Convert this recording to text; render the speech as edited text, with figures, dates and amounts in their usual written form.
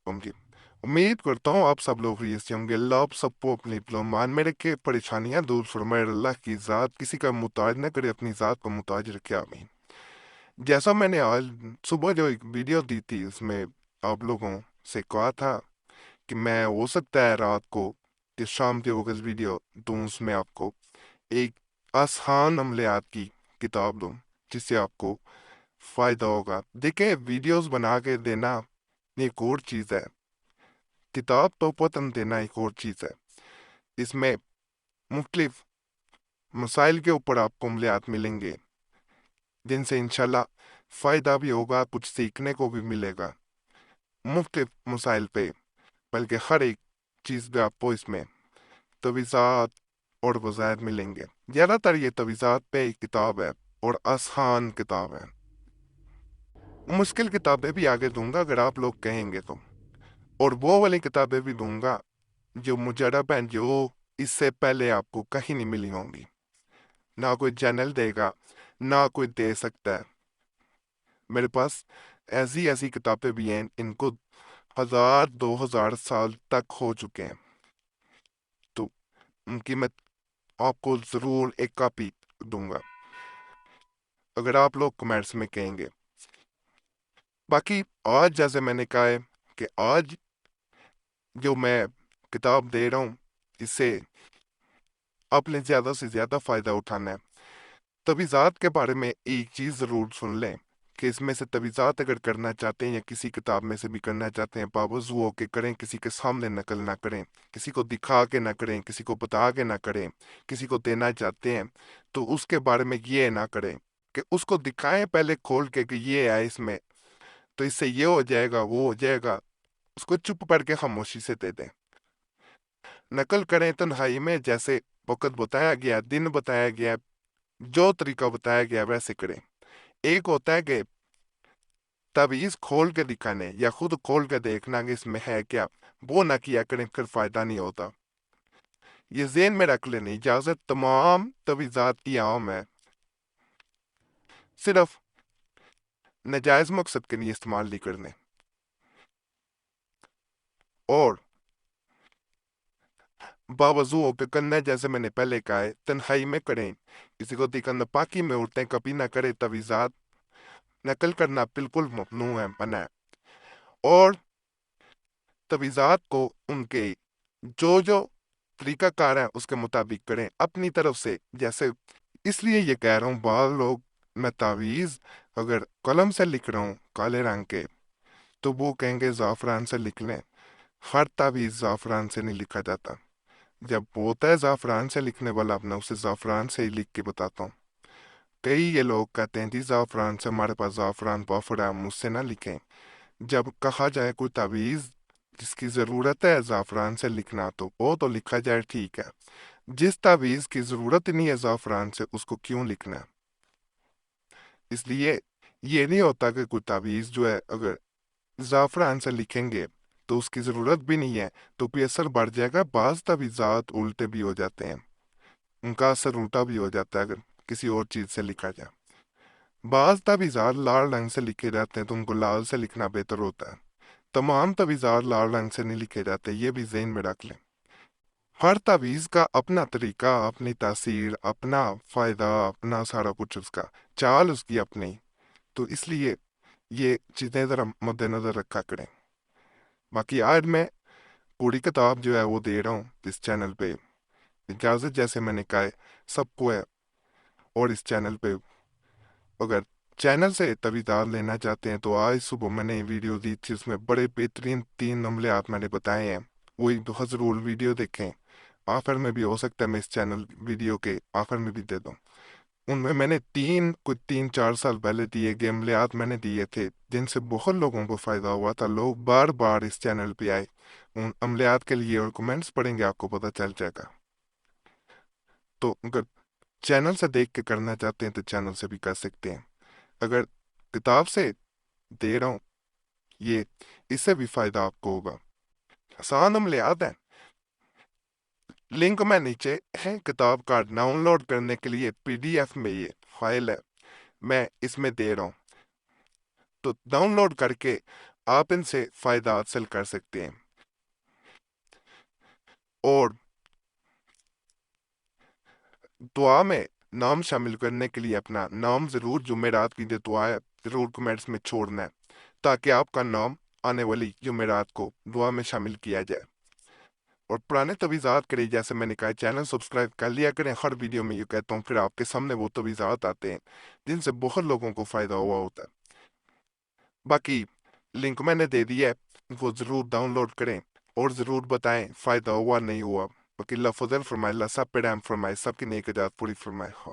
होंगी। उम्मीद करता हूँ आप सब लोग फ्री से होंगे। अल्लाह आप सबको अपनी मान में रखे, परेशानियां दूर फरमाए। अल्लाह की ज़ात किसी का मुताज न करे, अपनी ज़ात को मुताज रखे, आमीन। जैसा मैंने आज सुबह जो एक वीडियो दी थी उसमें आप लोगों से कहा था कि मैं हो सकता है रात को कि शाम के वक्त वीडियो दूँ, उसमें आपको एक आसान अमलियात की किताब दूँ जिससे आपको फ़ायदा होगा। देखिए, वीडियोस बना के देना एक और चीज़ है, किताब तो पतन देना एक और चीज़ है। इसमें मुख्तलिफ मसाइल के ऊपर आपको अमलियात मिलेंगे जिनसे इंशाल्लाह फ़ायदा भी होगा, कुछ सीखने को भी मिलेगा मुख्तलिफ मसाइल पे। बल्कि हर एक चीज़ पे आपको इसमें तवीज़ात और वज़ायद मिलेंगे। ज़्यादातर ये तवीज़ात पे एक किताब है और आसान किताब है। मुश्किल किताबें भी आगे दूंगा अगर आप लोग कहेंगे तो, और वो वाली किताबें भी दूंगा जो मुजरब हैं, जो इससे पहले आपको कहीं नहीं मिली होंगी। ना कोई चैनल देगा, ना कोई दे सकता है। मेरे पास ऐसी ऐसी किताबें भी हैं, इनको 1000 2000 साल तक हो चुके हैं, तो उनकी मैं आपको ज़रूर एक कॉपी दूंगा अगर आप लोग कमेंट्स में कहेंगे। बाकी आज जैसे मैंने कहा है कि आज जो मैं किताब दे रहा हूँ, इससे आपने ज़्यादा से ज़्यादा फ़ायदा उठाना है। तवीज़ात के बारे में एक चीज़ ज़रूर सुन लें कि इसमें से तवीज़ात अगर करना चाहते हैं या किसी किताब में से भी करना चाहते हैं, बावजू हो के करें, किसी के सामने नकल ना करें, किसी को दिखा के ना करें, किसी को बता के ना करें। किसी को देना चाहते हैं तो उसके बारे में ये ना करें कि उसको दिखाएं पहले खोल के कि ये है इसमें, तो इससे ये हो जाएगा वो हो जाएगा। उसको चुप करके खामोशी से दे दें। नकल करें तन्हाई में, जैसे वक़्त बताया गया, दिन बताया गया, जो तरीका बताया गया वैसे करें। एक होता है कि तावीज़ खोल के दिखाने या खुद खोल के देखना कि इसमें है क्या, वो ना किया करें, फिर फायदा नहीं होता। ये ज़हन में रख लेने इजाज़त, तमाम तवीज़ात की आम है, सिर्फ नाजायज़ मकसद के लिए इस्तेमाल नहीं करने। और बावजू होकर करना है, जैसे मैंने पहले कहा है, तन्हाई में करें, किसी को दिखाना, पाकी में उठते कभी ना करें। तवीज़ात नकल करना बिल्कुल ममनू है, मना है। और तवीज़ात को उनके जो जो तरीकाकार है उसके मुताबिक करें अपनी तरफ से। जैसे इसलिए ये कह रहा हूँ, बाल लोग, मैं तावीज़ अगर कलम से लिख रहा हूँ काले रंग के, तो वो कहेंगे ज़ाफ़रान से लिख लें। हर तावीज़ ज़ाफ़रान से नहीं लिखा जाता। जब होता है ज़ाफ़रान से लिखने वाला, अपना उसे ज़ाफ़रान से ही लिख के बताता हूँ। कई ये लोग कहते हैं जी ज़ाफ़रान से, हमारे पास ज़ाफ़रान बफर है, हम उससे ना लिखें। जब कहा जाए कोई तावीज़ जिसकी ज़रूरत है ज़ाफ़रान से लिखना, तो वो तो लिखा जाए, ठीक है। जिस तावीज़ की ज़रूरत ही नहीं है ज़ाफ़रान से, उसको क्यों लिखना है? इसलिए ये नहीं होता कि कोई तावीज़ जो है अगर ज़ाफ़रान से लिखेंगे तो उसकी ज़रूरत भी नहीं है तो भी असर बढ़ जाएगा। बाज़ तावीज़ात उल्टे भी हो जाते हैं, उनका असर उल्टा भी हो जाता है अगर किसी और चीज़ से लिखा जाए। बाज़ तावीज़ात लाल रंग से लिखे जाते हैं तो उनको लाल से लिखना बेहतर होता है। तमाम तावीज़ात लाल रंग से नहीं लिखे जाते, ये भी ज़हन में रख लें। हर तावीज़ का अपना तरीका, अपनी तासीर, अपना फ़ायदा, अपना सारा कुछ, उसका चाल उसकी अपनी। तो इसलिए ये चीज़ें ज़रा मद्देनज़र रखा करें। बाकी आज मैं पूरी किताब जो है वो दे रहा हूँ इस चैनल पे। इजाज़त जैसे मैंने कहा है सबको है। और इस चैनल पे अगर चैनल से तवीज़ात लेना चाहते हैं तो आज सुबह मैंने वीडियो दी थी, उसमें बड़े बेहतरीन 3 अमलियात मैंने बताए हैं, वही बहुत ज़रूर वीडियो देखें। आखिर में भी हो सकता है मैं इस चैनल वीडियो के आखिर में भी दे दूँ। उनमें मैंने कुछ 3 4 साल पहले दिए गए अमलियात मैंने दिए थे जिनसे बहुत लोगों को फ़ायदा हुआ था। लोग बार बार इस चैनल पे आए उन अमलियात के लिए, और कमेंट्स पढ़ेंगे आपको पता चल जाएगा। तो अगर चैनल से देख के करना चाहते हैं तो चैनल से भी कर सकते हैं। अगर किताब से दे रहा हूँ ये, इससे भी फ़ायदा आपको होगा। आसान अमलियात हैं, लिंक में नीचे है। किताब का डाउनलोड करने के लिए पीडीएफ में ये फाइल है, मैं इसमें दे रहा हूँ। तो डाउनलोड करके آپ ان سے فائدہ حاصل کر سکتے ہیں۔ اور دعا میں نام شامل کرنے کے لیے اپنا نام ضرور جمعرات کی جو دعا ہے ضرور کمنٹس میں چھوڑنا ہے، تاکہ آپ کا نام آنے والی جمعرات کو دعا میں شامل کیا جائے۔ اور پرانے تویزات کے لیے جیسے میں نے کہا چینل سبسکرائب کر لیا کریں، ہر ویڈیو میں یہ کہتا ہوں، پھر آپ کے سامنے وہ تویزات آتے ہیں جن سے بہت لوگوں کو فائدہ ہوا ہوتا ہے۔ باقی لنک میں نے دے دیا ہے، وہ ضرور ڈاؤن لوڈ کریں اور ضرور بتائیں فائدہ ہوا نہیں ہوا۔ باقی اللہ فضل فرمائے، اللہ سب پہ رحم فرمائے، سب کی نیک اجات پوری فرمائے۔